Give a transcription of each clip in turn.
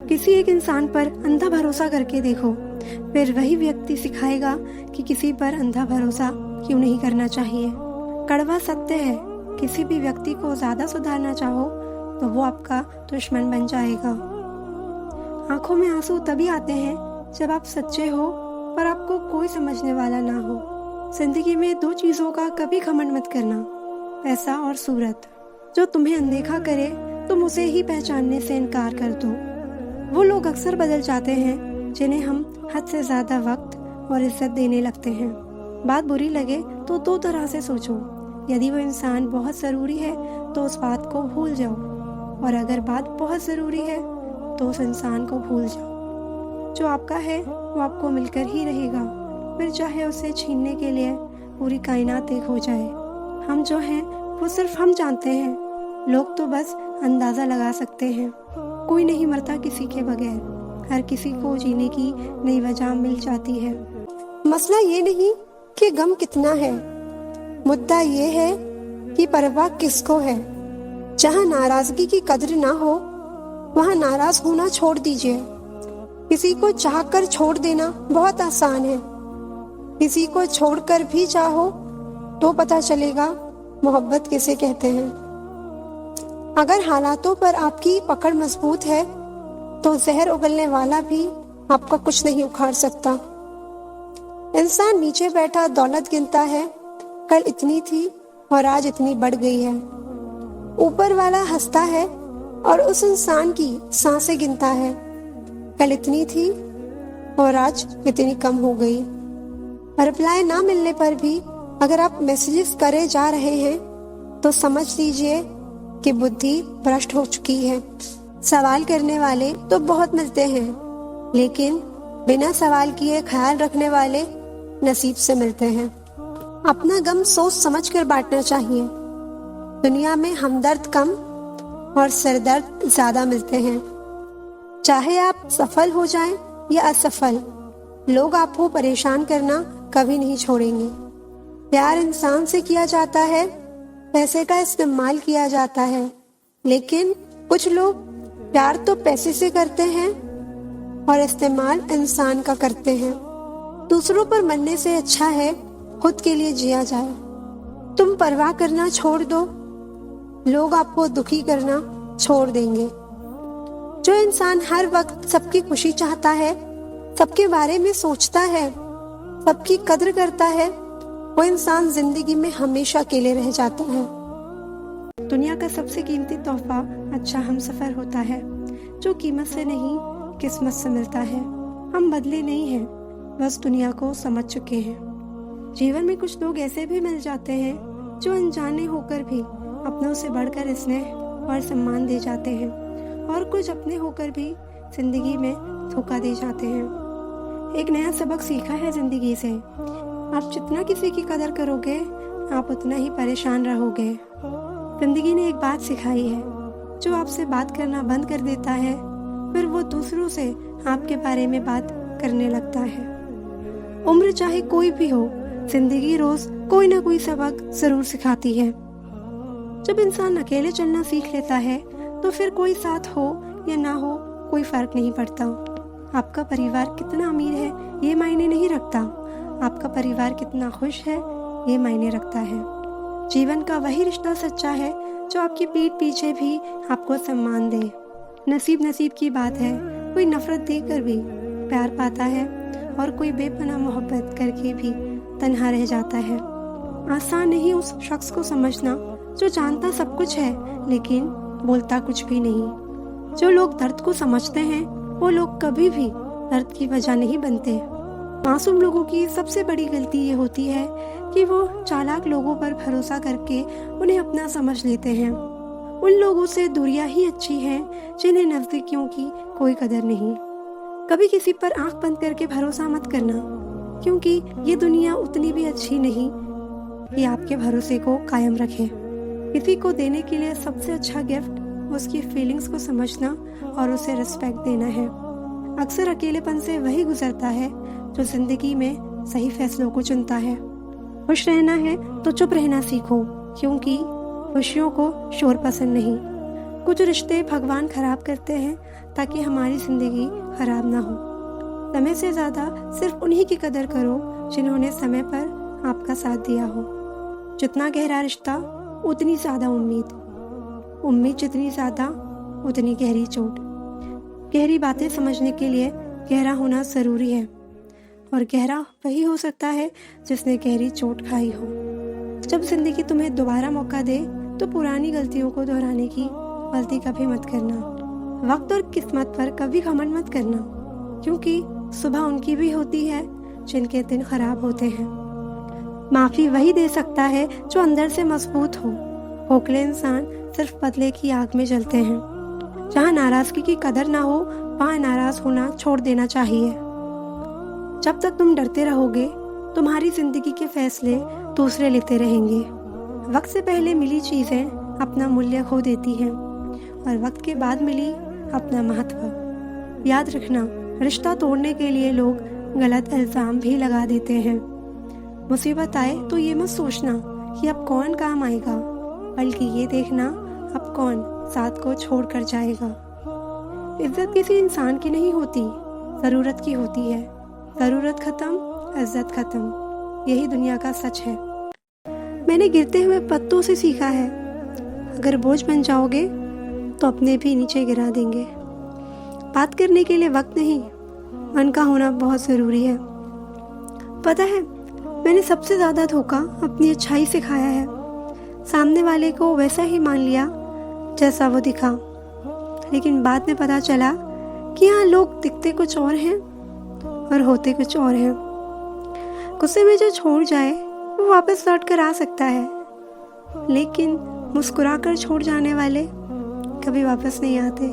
किसी एक इंसान पर अंधा भरोसा करके देखो, फिर वही व्यक्ति सिखाएगा कि किसी पर अंधा भरोसा क्यों नहीं करना चाहिए। कड़वा सत्य है, किसी भी व्यक्ति को ज्यादा सुधारना चाहो तो वो आपका दुश्मन बन जाएगा। आंखों में आंसू तभी आते हैं जब आप सच्चे हो पर आपको कोई समझने वाला ना हो। जिंदगी में दो चीजों का कभी घमंड मत करना, पैसा और सूरत। जो तुम्हें अनदेखा करे तुम उसे ही पहचानने से इनकार कर दो। वो लोग अक्सर बदल जाते हैं जिन्हें हम हद से ज्यादा वक्त और इज्जत देने लगते हैं। बात बुरी लगे तो दो तरह से सोचो। यदि वो इंसान बहुत जरूरी है तो उस बात को भूल जाओ, और अगर बात बहुत जरूरी है तो उस इंसान को भूल जाओ। जो आपका है वो आपको मिलकर ही रहेगा, फिर चाहे उसे छीनने के लिए पूरी कायनात एक हो जाए। हम जो हैं वो सिर्फ हम जानते हैं, लोग तो बस अंदाजा लगा सकते हैं। कोई नहीं मरता किसी के बगैर, हर किसी को जीने की नई वजह मिल जाती है। मसला ये नहीं कि गम कितना है, मुद्दा ये है कि परवाह किसको है। जहाँ नाराजगी की कद्र ना हो वहाँ नाराज होना छोड़ दीजिए। किसी को चाहकर छोड़ देना बहुत आसान है, किसी को छोड़कर भी चाहो तो पता चलेगा मोहब्बत किसे कहते हैं। अगर हालातों पर आपकी पकड़ मजबूत है तो जहर उगलने वाला भी आपका कुछ नहीं उखाड़ सकता। इंसान नीचे बैठा दौलत गिनता है, कल इतनी थी और आज इतनी बढ़ गई है। ऊपर वाला हंसता है और उस इंसान की सांसें गिनता है, कल इतनी थी और आज इतनी कम हो गई। रिप्लाई ना मिलने पर भी अगर आप मैसेजेस करे जा रहे हैं तो समझ लीजिए कि बुद्धि भ्रष्ट हो चुकी है। सवाल करने वाले तो बहुत मिलते हैं, लेकिन बिना सवाल किए ख्याल रखने वाले नसीब से मिलते हैं। अपना गम सोच समझ कर बांटना चाहिए। दुनिया में हमदर्द कम और सरदर्द ज्यादा मिलते हैं। चाहे आप सफल हो जाएं या असफल, लोग आपको परेशान करना कभी नहीं छोड़ेंगे। प्यार इंसान से किया जाता है, पैसे का इस्तेमाल किया जाता है, लेकिन कुछ लोग प्यार तो पैसे से करते हैं और इस्तेमाल इंसान का करते हैं। दूसरों पर मरने से अच्छा है खुद के लिए जिया जाए। तुम परवाह करना छोड़ दो, लोग आपको दुखी करना छोड़ देंगे। जो इंसान हर वक्त सबकी खुशी चाहता है, सबके बारे में सोचता है, सबकी कद्र करता है, वो इंसान जिंदगी में हमेशा अकेले रह जाता है। दुनिया का सबसे कीमती तोहफा अच्छा हमसफर होता है, जो कीमत से नहीं किस्मत से मिलता है। हम बदले नहीं हैं, बस दुनिया को समझ चुके हैं। जीवन में कुछ लोग ऐसे भी मिल जाते हैं जो अनजाने होकर भी अपनों से बढ़कर स्नेह और सम्मान दे जाते हैं, और कुछ अपने होकर भी जिंदगी में धोखा दे जाते हैं। एक नया सबक सीखा है जिंदगी से, आप जितना किसी की कदर करोगे आप उतना ही परेशान रहोगे। जिंदगी ने एक बात सिखाई है, जो आपसे बात करना बंद कर देता है फिर वो दूसरों से आपके बारे में बात करने लगता है। उम्र चाहे कोई भी हो, जिंदगी रोज कोई ना कोई सबक जरूर सिखाती है। जब इंसान अकेले चलना सीख लेता है तो फिर कोई साथ हो या ना हो कोई फर्क नहीं पड़ता। आपका परिवार कितना अमीर है ये मायने नहीं रखता, आपका परिवार कितना खुश है ये मायने रखता है। जीवन का वही रिश्ता सच्चा है जो आपकी पीठ पीछे भी आपको सम्मान दे। नसीब की बात है, कोई नफरत देकर भी प्यार पाता है और कोई बेपनाह मोहब्बत करके भी तन्हा रह जाता है। आसान नहीं उस शख्स को समझना जो जानता सब कुछ है लेकिन बोलता कुछ भी नहीं। जो लोग दर्द को समझते हैं वो लोग कभी भी दर्द की वजह नहीं बनते। मासूम लोगों की सबसे बड़ी गलती ये होती है कि वो चालाक लोगों पर भरोसा करके उन्हें अपना समझ लेते हैं। उन लोगों से दूरियां ही अच्छी हैं जिन्हें नजदीकियों की कोई कदर नहीं। कभी किसी पर आंख बंद करके भरोसा मत करना, क्योंकि ये दुनिया उतनी भी अच्छी नहीं कि आपके भरोसे को कायम रखे। किसी को देने के लिए सबसे अच्छा गिफ्ट उसकी फीलिंग्स को समझना और उसे रिस्पेक्ट देना है। अक्सर अकेलेपन से वही गुजरता है जो जिंदगी में सही फैसलों को चुनता है। खुश रहना है तो चुप रहना सीखो, क्योंकि खुशियों को शोर पसंद नहीं। कुछ रिश्ते भगवान खराब करते हैं ताकि हमारी जिंदगी खराब ना हो। समय से ज़्यादा सिर्फ उन्हीं की कदर करो जिन्होंने समय पर आपका साथ दिया हो। जितना गहरा रिश्ता उतनी ज़्यादा उम्मीद, उम्मीद जितनी ज़्यादा उतनी गहरी चोट। गहरी बातें समझने के लिए गहरा होना ज़रूरी है, और गहरा वही हो सकता है जिसने गहरी चोट खाई हो। जब जिंदगी तुम्हें दोबारा मौका दे तो पुरानी गलतियों को दोहराने की गलती कभी मत करना। वक्त और किस्मत पर कभी घमंड मत करना, क्योंकि सुबह उनकी भी होती है जिनके दिन खराब होते हैं। माफी वही दे सकता है जो अंदर से मजबूत हो। खोखले इंसान सिर्फ बदले की आग में जलते हैं। जहाँ नाराजगी की कदर ना हो वहाँ नाराज होना छोड़ देना चाहिए। जब तक तुम डरते रहोगे तुम्हारी जिंदगी के फैसले दूसरे लेते रहेंगे। वक्त से पहले मिली चीजें अपना मूल्य खो देती हैं, और वक्त के बाद मिली अपना महत्व। याद रखना, रिश्ता तोड़ने के लिए लोग गलत इल्जाम भी लगा देते हैं। मुसीबत आए तो ये मत सोचना कि अब कौन काम आएगा, बल्कि ये देखना अब कौन साथ को छोड़ कर जाएगा। इज्जत किसी इंसान की नहीं होती, ज़रूरत की होती है। ज़रूरत खत्म, इज्जत खत्म, यही दुनिया का सच है। मैंने गिरते हुए पत्तों से सीखा है, अगर बोझ बन जाओगे तो अपने भी नीचे गिरा देंगे। बात करने के लिए वक्त नहीं, मन का होना बहुत ज़रूरी है। पता है, मैंने सबसे ज़्यादा धोखा अपनी अच्छाई से खाया है। सामने वाले को वैसा ही मान लिया जैसा वो दिखा, लेकिन बाद में पता चला कि यहाँ लोग दिखते कुछ और हैं और होते कुछ और हैं। गुस्से में जो छोड़ जाए वो वापस लौट कर आ सकता है, लेकिन मुस्कुरा कर छोड़ जाने वाले कभी वापस नहीं आते।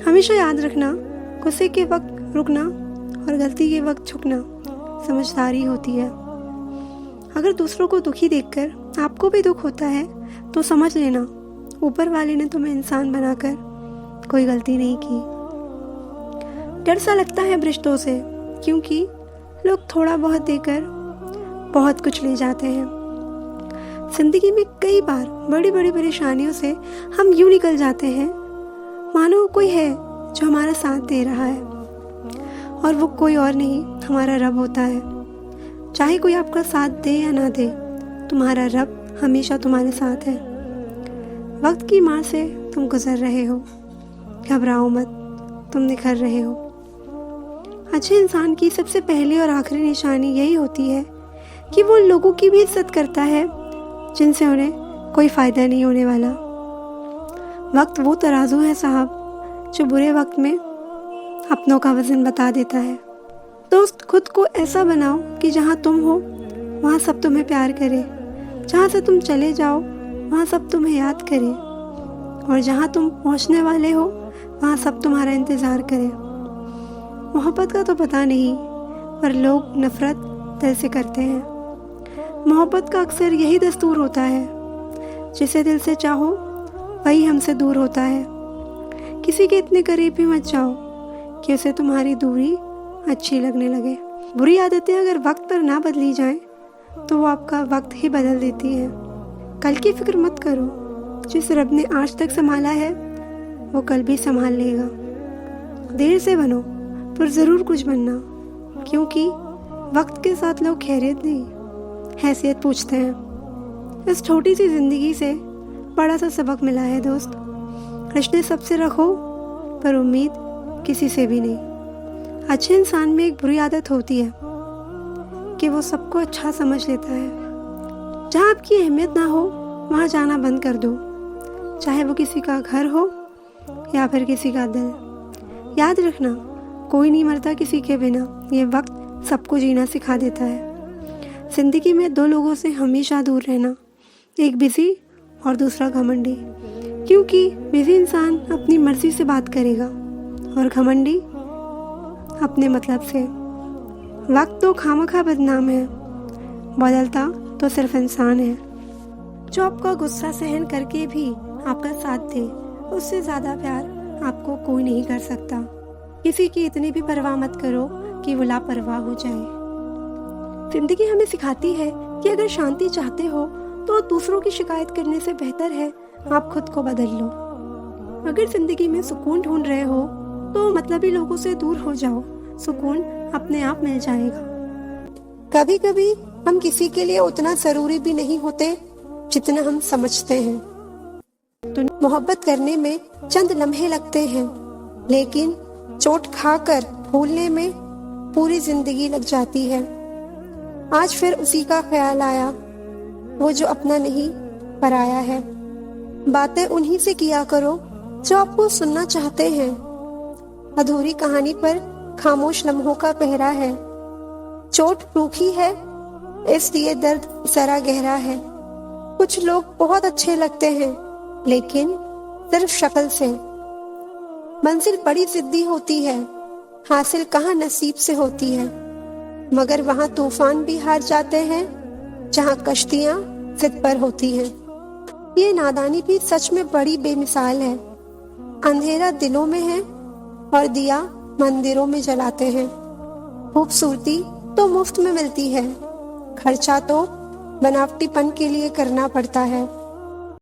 हमेशा याद रखना, गुस्से के वक्त रुकना और गलती के वक्त झुकना समझदारी होती है। अगर दूसरों को दुखी देखकर आपको भी दुख होता है तो समझ लेना ऊपर वाले ने तुम्हें इंसान बनाकर कोई गलती नहीं की। डर सा लगता है रिश्तों से, क्योंकि लोग थोड़ा बहुत देकर बहुत कुछ ले जाते हैं। जिंदगी में कई बार बड़ी बड़ी परेशानियों से हम यूं निकल जाते हैं मानो कोई है जो हमारा साथ दे रहा है, और वो कोई और नहीं हमारा रब होता है। चाहे कोई आपका साथ दे या ना दे, तुम्हारा रब हमेशा तुम्हारे साथ है। वक्त की मार से तुम गुजर रहे हो, घबराओ मत, तुम निखर रहे हो। अच्छे इंसान की सबसे पहली और आखिरी निशानी यही होती है कि वो लोगों की भी इज्जत करता है जिनसे उन्हें कोई फ़ायदा नहीं होने वाला। वक्त वो तराजू है साहब जो बुरे वक्त में अपनों का वजन बता देता है। दोस्त, खुद को ऐसा बनाओ कि जहाँ तुम हो वहाँ सब तुम्हें प्यार करे, जहाँ से तुम चले जाओ वहाँ सब तुम्हें याद करे, और जहाँ तुम पहुँचने वाले हो वहाँ सब तुम्हारा इंतज़ार करे। मोहब्बत का तो पता नहीं, पर लोग नफ़रत दिल से करते हैं। मोहब्बत का अक्सर यही दस्तूर होता है, जिसे दिल से चाहो वही हमसे दूर होता है। किसी के इतने करीब भी मत जाओ कि उसे तुम्हारी दूरी अच्छी लगने लगे। बुरी आदतें अगर वक्त पर ना बदली जाएं, तो वो आपका वक्त ही बदल देती है। कल की फिक्र मत करो, जिस रब ने आज तक संभाला है वो कल भी संभाल लेगा। देर से बनो पर ज़रूर कुछ बनना, क्योंकि वक्त के साथ लोग खैरियत नहीं हैसियत पूछते हैं। इस छोटी सी ज़िंदगी से बड़ा सा सबक मिला है दोस्त। रिश्ते सबसे रखो पर उम्मीद किसी से भी नहीं। अच्छे इंसान में एक बुरी आदत होती है कि वो सबको अच्छा समझ लेता है। जहाँ आपकी अहमियत ना हो वहाँ जाना बंद कर दो, चाहे वो किसी का घर हो या फिर किसी का दिल। याद रखना, कोई नहीं मरता किसी के बिना। ये वक्त सबको जीना सिखा देता है। जिंदगी में दो लोगों से हमेशा दूर रहना, एक बिजी और दूसरा घमंडी, क्योंकि बिजी इंसान अपनी मर्जी से बात करेगा और घमंडी अपने मतलब से। वक्त तो खामखा बदनाम है, बदलता तो सिर्फ इंसान है। जो आपका गुस्सा सहन करके भी आपका साथ दे, उससे ज़्यादा प्यार आपको कोई नहीं कर सकता। किसी की इतनी भी परवाह मत करो कि वो लापरवाह हो जाए। जिंदगी हमें सिखाती है कि अगर शांति चाहते हो तो दूसरों की शिकायत करने से बेहतर है आप खुद को बदल लो। अगर जिंदगी में सुकून ढूंढ रहे हो तो मतलबी लोगों से दूर हो जाओ, सुकून अपने आप मिल जाएगा। कभी कभी हम किसी के लिए उतना जरूरी भी नहीं होते जितना हम समझते हैं। मोहब्बत करने में चंद लम्हे लगते हैं, लेकिन चोट खाकर भूलने में पूरी जिंदगी लग जाती है। आज फिर उसी का ख्याल आया, वो जो अपना नहीं पराया है। बातें उन्हीं से किया करो जो आपको सुनना चाहते हैं। अधूरी कहानी पर खामोश लम्हों का पहरा है। चोट रूखी है, इसलिए दर्द जरा गहरा है। कुछ लोग बहुत अच्छे लगते हैं, लेकिन सिर्फ शक्ल से। मंजिल बड़ी जिद्दी होती है, हासिल कहाँ नसीब से होती है। मगर वहां तूफान भी हार जाते हैं जहां कश्तियां जिद पर होती हैं। ये नादानी भी सच में बड़ी बेमिसाल है। अंधेरा दिलों में है और दिया मंदिरों में जलाते हैं। खूबसूरती तो मुफ्त में मिलती है, खर्चा तो बनावटीपन के लिए करना पड़ता है।